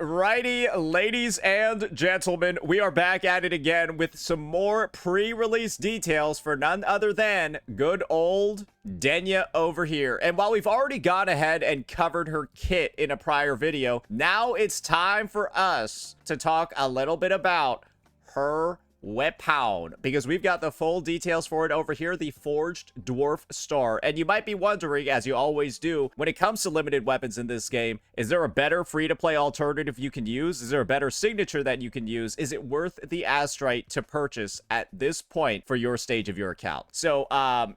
Alrighty, ladies and gentlemen, we are back at it again with some more pre-release details for none other than good old Denia over here. And while we've already gone ahead and covered her kit in a prior video, now it's time for us to talk a little bit about her weapon, because we've got the full details for it over here, the Forged Dwarf Star. And you might be wondering, as you always do, when it comes to limited weapons in this game, is there a better free-to-play alternative you can use? Is there a better signature that you can use? Is it worth the astrite to purchase at this point for your stage of your account? So,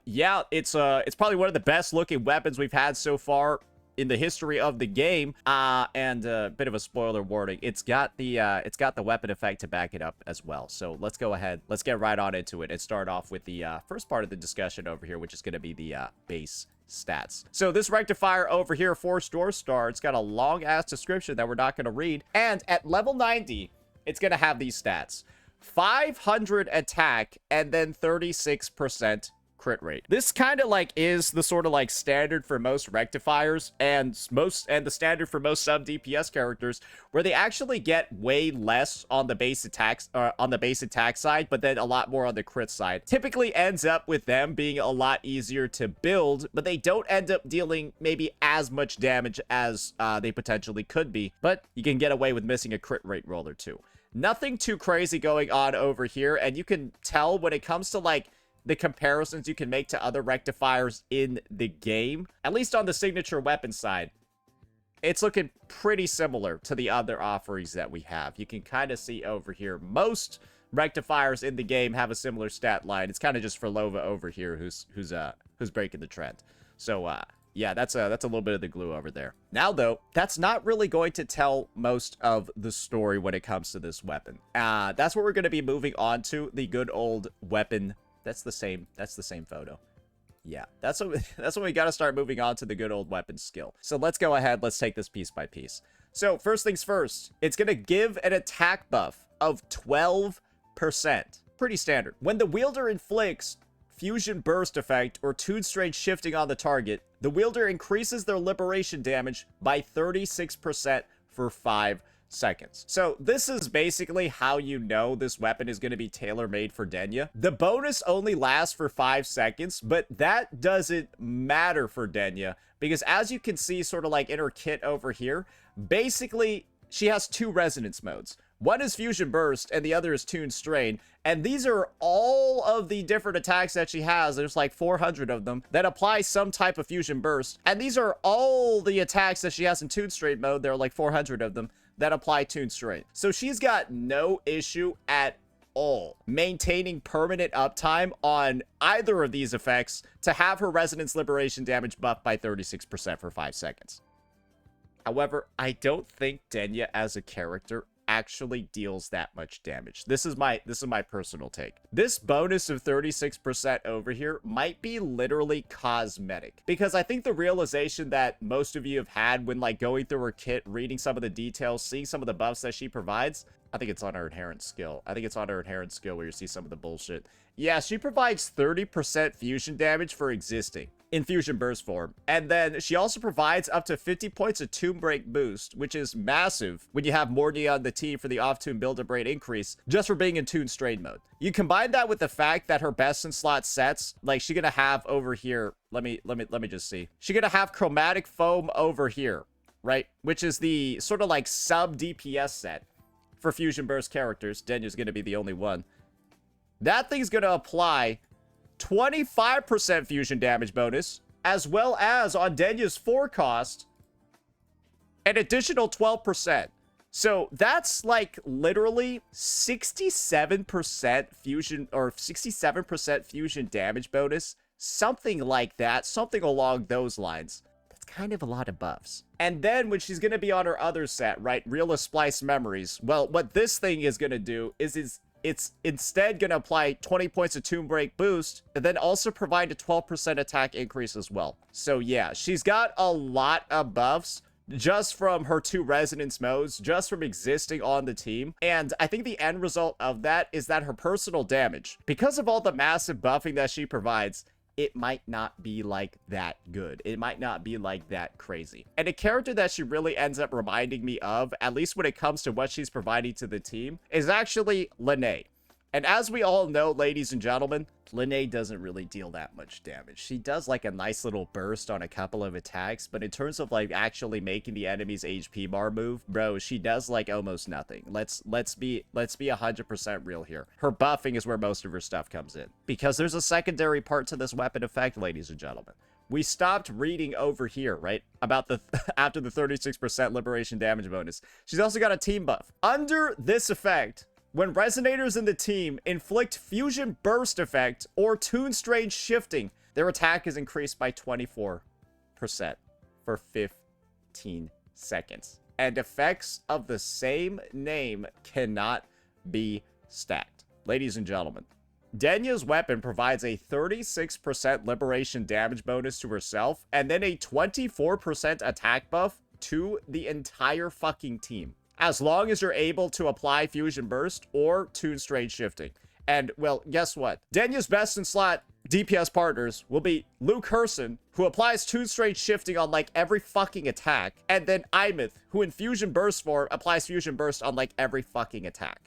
yeah, it's probably one of the best looking weapons we've had so far in the history of the game, and a bit of a spoiler warning, it's got the weapon effect to back it up as well. So let's go ahead, let's get right on into it and start off with the first part of the discussion over here, which is going to be the base stats. So this rectifier over here, Forged Dwarf Star, it's got a long ass description that we're not going to read, and at level 90 it's going to have these stats: 500 attack and then 36% crit rate. This kind of like is the sort of like standard for most rectifiers and the standard for most sub DPS characters, where they actually get way less on the base attacks side, but then a lot more on the crit side. Typically ends up with them being a lot easier to build, but they don't end up dealing maybe as much damage as they potentially could be, but you can get away with missing a crit rate roll or two. Nothing too crazy going on over here, and you can tell when it comes to like the comparisons you can make to other rectifiers in the game, at least on the signature weapon side, it's looking pretty similar to the other offerings that we have. You can kind of see over here, most rectifiers in the game have a similar stat line. It's kind of just for Lova over here who's breaking the trend. So yeah, that's a little bit of the glue over there. Now though, that's not really going to tell most of the story when it comes to this weapon. That's what we're going to be moving on to, the good old weapon. That's the same photo. Yeah, that's when we got to start moving on to the good old weapon skill. So let's go ahead, let's take this piece by piece. So first things first, it's going to give an attack buff of 12%. Pretty standard. When the wielder inflicts fusion burst effect or tune strength shifting on the target, the wielder increases their liberation damage by 36% for 5 seconds. So this is basically how you know this weapon is going to be tailor-made for Denia. The bonus only lasts for 5 seconds, but that doesn't matter for Denia, because as you can see sort of like in her kit over here, basically she has 2 resonance modes. One is Fusion Burst and the other is Tune Strain, and these are all of the different attacks that she has. There's like 400 of them that apply some type of Fusion Burst, and these are all the attacks that she has in Tune Strain mode. There are like 400 of them that apply Tune Strain. So she's got no issue at all maintaining permanent uptime on either of these effects to have her Resonance Liberation damage buffed by 36% for 5 seconds. However, I don't think Denia as a character actually deals that much damage. This is my personal take. This bonus of 36% over here might be literally cosmetic, because I think the realization that most of you have had when like going through her kit, reading some of the details, seeing some of the buffs that she provides, I think it's on her inherent skill. I think it's on her inherent skill where you see some of the bullshit. Yeah, she provides 30% fusion damage for existing in Fusion Burst form. And then she also provides up to 50 points of Tomb Break boost, which is massive when you have Mornia on the team for the off-tune build-up rate increase, just for being in Tune Strain mode. You combine that with the fact that her best in slot sets, like she's gonna have over here, let me just see. She's gonna have Chromatic Foam over here, right? Which is the sort of like sub DPS set for Fusion Burst characters. Denia's gonna be the only one. That thing's gonna apply 25% fusion damage bonus, as well as on Denia's 4 cost, an additional 12%. So that's like literally 67% fusion, or 67% fusion damage bonus, something like that, something along those lines. That's kind of a lot of buffs. And then when she's gonna be on her other set, right, Realist Splice Memories, well, what this thing is gonna do is it's instead going to apply 20 points of Tomb Break boost, and then also provide a 12% attack increase as well. So yeah, she's got a lot of buffs just from her 2 resonance modes, just from existing on the team. And I think the end result of that is that her personal damage, because of all the massive buffing that she provides, it might not be like that good. It might not be like that crazy. And a character that she really ends up reminding me of, at least when it comes to what she's providing to the team, is actually Lene. And as we all know, ladies and gentlemen, Lene doesn't really deal that much damage. She does like a nice little burst on a couple of attacks, but in terms of like actually making the enemy's HP bar move, bro, she does like almost nothing. Let's be 100% real here. Her buffing is where most of her stuff comes in, because there's a secondary part to this weapon effect, ladies and gentlemen. We stopped reading over here, right? About the after the 36% liberation damage bonus. She's also got a team buff. Under this effect, when resonators in the team inflict fusion burst effect or tune strange shifting, their attack is increased by 24% for 15 seconds. And effects of the same name cannot be stacked. Ladies and gentlemen, Denia's weapon provides a 36% liberation damage bonus to herself and then a 24% attack buff to the entire fucking team, as long as you're able to apply Fusion Burst or Tune Strange Shifting. And, well, guess what? Denia's best in slot DPS partners will be Luke Herson, who applies Tune Strange Shifting on, like, every fucking attack, and then Imith, who in Fusion Burst form applies Fusion Burst on, like, every fucking attack.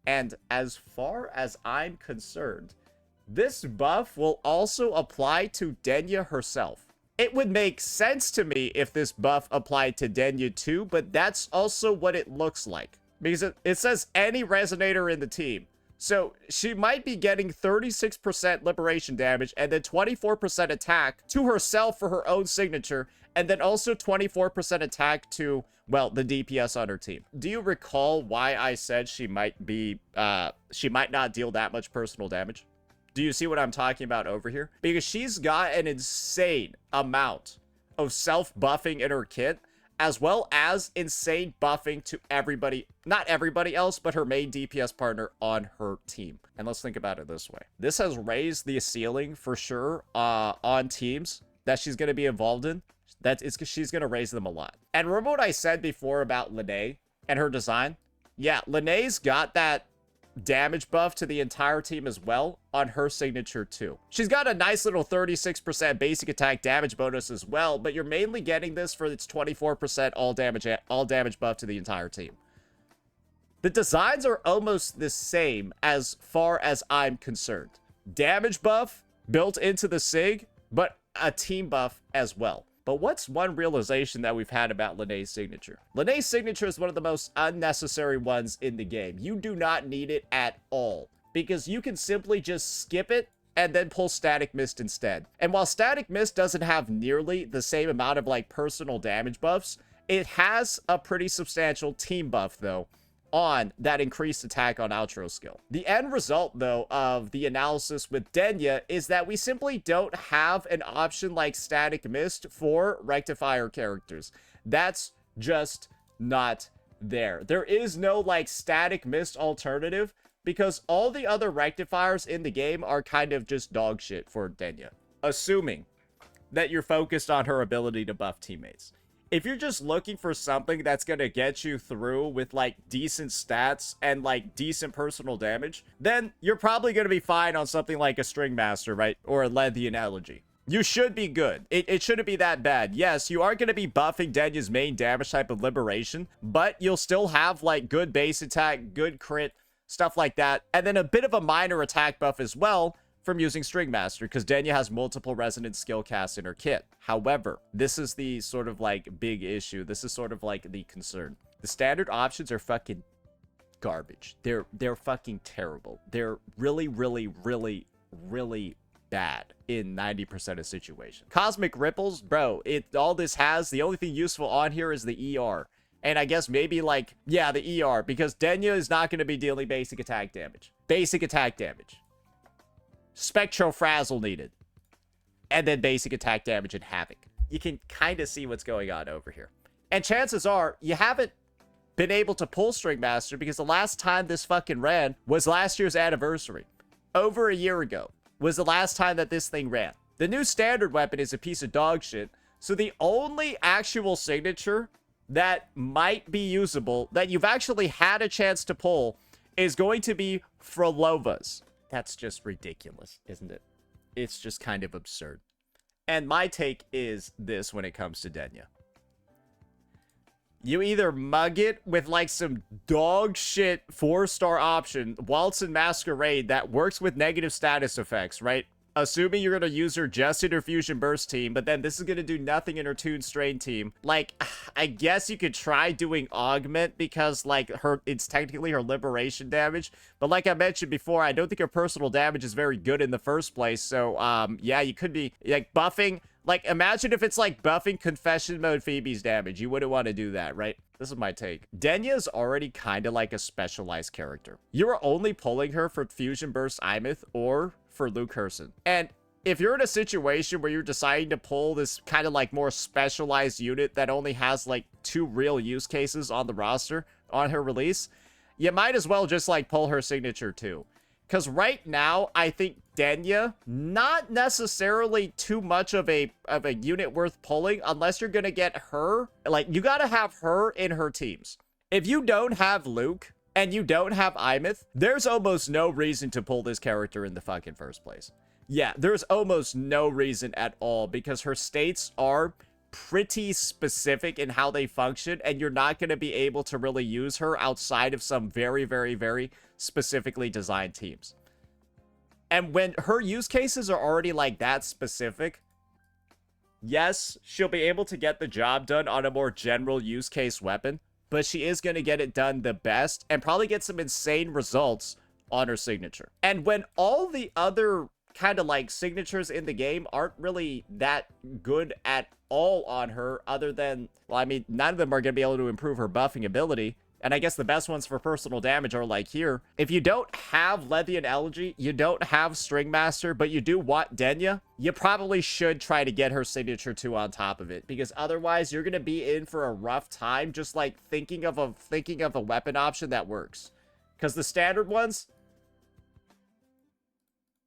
And as far as I'm concerned, this buff will also apply to Denia herself. It would make sense to me if this buff applied to Denia too, but that's also what it looks like, because it says any resonator in the team. So she might be getting 36% liberation damage and then 24% attack to herself for her own signature, and then also 24% attack to, well, the DPS on her team. Do you recall why I said she might not deal that much personal damage? Do you see what I'm talking about over here? Because she's got an insane amount of self-buffing in her kit, as well as insane buffing to everybody, not everybody else, but her main DPS partner on her team. And let's think about it this way. This has raised the ceiling for sure on teams that she's going to be involved in. She's going to raise them a lot. And remember what I said before about Lene and her design? Yeah, Lene's got that damage buff to the entire team as well on her signature too. She's got a nice little 36% basic attack damage bonus as well, but you're mainly getting this for its 24% all damage buff to the entire team. The designs are almost the same as far as I'm concerned. Damage buff built into the sig, but a team buff as well. But what's one realization that we've had about Lene's signature? Lene's signature is one of the most unnecessary ones in the game. You do not need it at all, because you can simply just skip it and then pull Static Mist instead. And while Static Mist doesn't have nearly the same amount of like personal damage buffs, it has a pretty substantial team buff though on that increased attack on outro skill. The end result, though, of the analysis with Denia is that we simply don't have an option like Static Mist for Rectifier characters. That's just not there. There is no, like, Static Mist alternative, because all the other Rectifiers in the game are kind of just dog shit for Denia, assuming that you're focused on her ability to buff teammates. If you're just looking for something that's going to get you through with, like, decent stats and, like, decent personal damage, then you're probably going to be fine on something like a String Master, right? Or a Lenthian Elegy. You should be good. It shouldn't be that bad. Yes, you are going to be buffing Denia's main damage type of Liberation, but you'll still have, like, good base attack, good crit, stuff like that, and then a bit of a minor attack buff as well from using String Master, because Denia has multiple resonant skill casts in her kit. However, this is the sort of like big issue. This is sort of like the concern. The standard options are fucking garbage. They're fucking terrible. They're really, really, really, really bad in 90% of situations. Cosmic Ripples, bro, all this has, the only thing useful on here is the ER. And I guess maybe like, yeah, the ER, because Denia is not going to be dealing basic attack damage. Basic attack damage. Spectro Frazzle needed. And then basic attack damage and Havoc. You can kind of see what's going on over here. And chances are, you haven't been able to pull String Master because the last time this fucking ran was last year's anniversary. Over a year ago was the last time that this thing ran. The new standard weapon is a piece of dog shit. So the only actual signature that might be usable, that you've actually had a chance to pull, is going to be Frolova's. That's just ridiculous, isn't it? it's just kind of absurd. And my take is this when it comes to Denia. You either mug it with like some dog shit 4-star option, Waltz and Masquerade, that works with negative status effects, right? Assuming you're going to use her just in her Fusion Burst team, but then this is going to do nothing in her Toon Strain team. Like, I guess you could try doing Augment because, like, it's technically her Liberation damage. But like I mentioned before, I don't think her personal damage is very good in the first place. So, yeah, you could be, like, buffing. Like, imagine if it's, like, buffing Confession Mode Phoebe's damage. You wouldn't want to do that, right? This is my take. Denia is already kind of like a specialized character. You are only pulling her for Fusion Burst Imith or for Luke Herson. And if you're in a situation where you're deciding to pull this kind of like more specialized unit that only has like 2 real use cases on the roster on her release, you might as well just like pull her signature too. Because right now, I think Denia, not necessarily too much of a unit worth pulling unless you're going to get her. Like, you got to have her in her teams. If you don't have Luke and you don't have Imith, there's almost no reason to pull this character in the fucking first place. Yeah, there's almost no reason at all because her states are pretty specific in how they function, and you're not going to be able to really use her outside of some very, very, very specifically designed teams. And when her use cases are already like that specific, yes, she'll be able to get the job done on a more general use case weapon, but she is going to get it done the best and probably get some insane results on her signature. And when all the other kind of like signatures in the game aren't really that good at all on her, other than, well, I mean, none of them are going to be able to improve her buffing ability. And I guess the best ones for personal damage are like here. If you don't have Levian Elegy, you don't have String Master, but you do want Denia, you probably should try to get her signature 2 on top of it, because otherwise you're going to be in for a rough time just like thinking of a weapon option that works. Because the standard ones,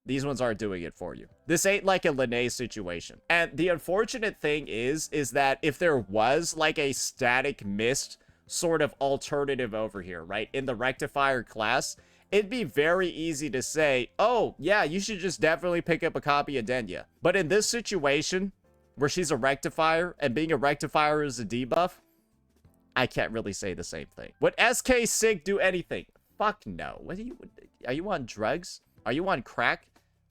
these ones aren't doing it for you. This ain't like a Linnaeus situation. And the unfortunate thing is that if there was like a static mist sort of alternative over here, right, in the Rectifier class, it'd be very easy to say, oh, yeah, you should just definitely pick up a copy of Denia. But in this situation, where she's a Rectifier, and being a Rectifier is a debuff, I can't really say the same thing. Would SK Sig do anything? Fuck no. What are you on drugs? Are you on crack?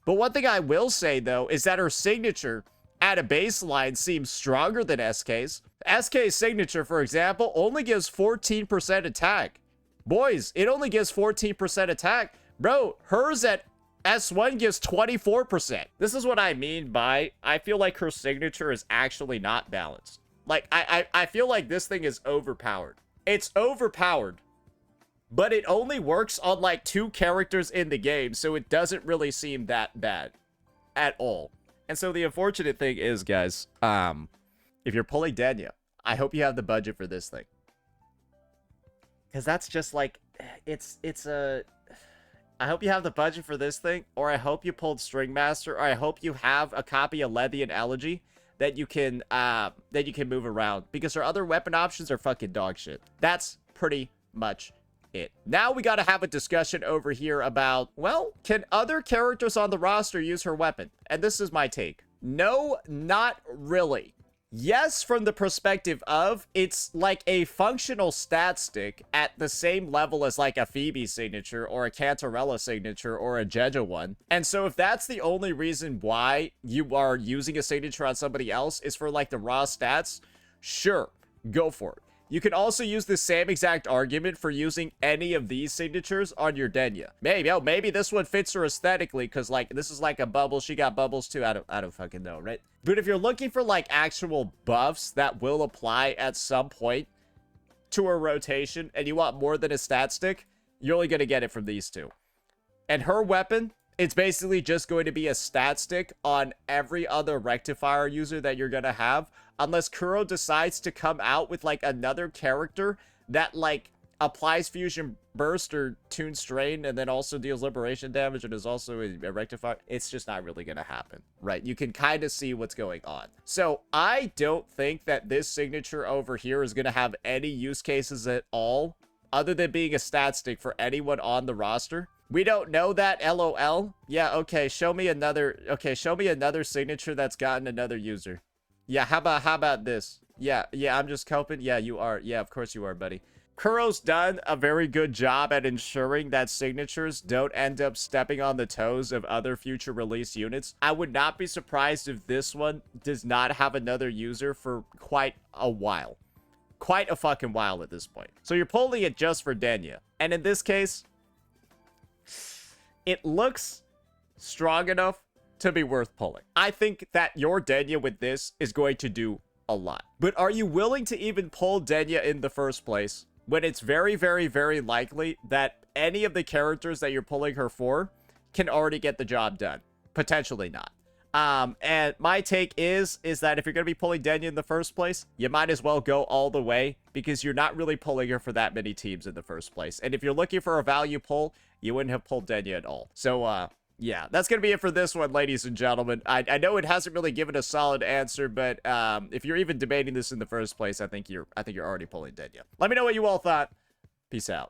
But one thing I will say, though, is that her signature at a baseline seems stronger than SK's. SK's signature, for example, only gives 14% attack. Boys, it only gives 14% attack. Bro, hers at S1 gives 24%. This is what I mean by, I feel like her signature is actually not balanced. Like, I feel like this thing is overpowered. It's overpowered, but it only works on like 2 characters in the game, so it doesn't really seem that bad at all. And so the unfortunate thing is, guys, if you're pulling Denia, I hope you have the budget for this thing. Because that's just like, I hope you have the budget for this thing, or I hope you pulled String Master, or I hope you have a copy of Levian Elegy that you can move around, because our other weapon options are fucking dog shit. That's pretty much it. Now we gotta have a discussion over here about, well, can other characters on the roster use her weapon? And this is my take. No, not really. Yes, from the perspective of, it's like a functional stat stick at the same level as like a Phoebe signature or a Cantarella signature or a Jeja one. And so if that's the only reason why you are using a signature on somebody else is for like the raw stats, sure, go for it. You can also use the same exact argument for using any of these signatures on your Denia. Maybe this one fits her aesthetically because like this is like a bubble. She got bubbles too. I don't fucking know, right? But if you're looking for like actual buffs that will apply at some point to a rotation and you want more than a stat stick, you're only going to get it from these 2. And her weapon, it's basically just going to be a stat stick on every other Rectifier user that you're going to have, unless Kuro decides to come out with like another character that like applies Fusion Burst or Toon Strain and then also deals Liberation damage and is also a Rectifier. It's just not really going to happen, right? You can kind of see what's going on. So I don't think that this signature over here is going to have any use cases at all, other than being a stat stick for anyone on the roster. We don't know that, LOL. Yeah, okay, show me another signature that's gotten another user. Yeah, how about this? Yeah, I'm just coping. Yeah, you are. Yeah, of course you are, buddy. Kuro's done a very good job at ensuring that signatures don't end up stepping on the toes of other future release units. I would not be surprised if this one does not have another user for quite a while. Quite a fucking while at this point. So you're pulling it just for Denia. And in this case, it looks strong enough to be worth pulling. I think that your Denia with this is going to do a lot. But are you willing to even pull Denia in the first place when it's very, very, very likely that any of the characters that you're pulling her for can already get the job done? Potentially not. And my take is that if you're going to be pulling Denia in the first place, you might as well go all the way because you're not really pulling her for that many teams in the first place. And if you're looking for a value pull, you wouldn't have pulled Denia at all. So, yeah, that's going to be it for this one, ladies and gentlemen. I know it hasn't really given a solid answer, but if you're even debating this in the first place, I think you're already pulling Denia. Let me know what you all thought. Peace out.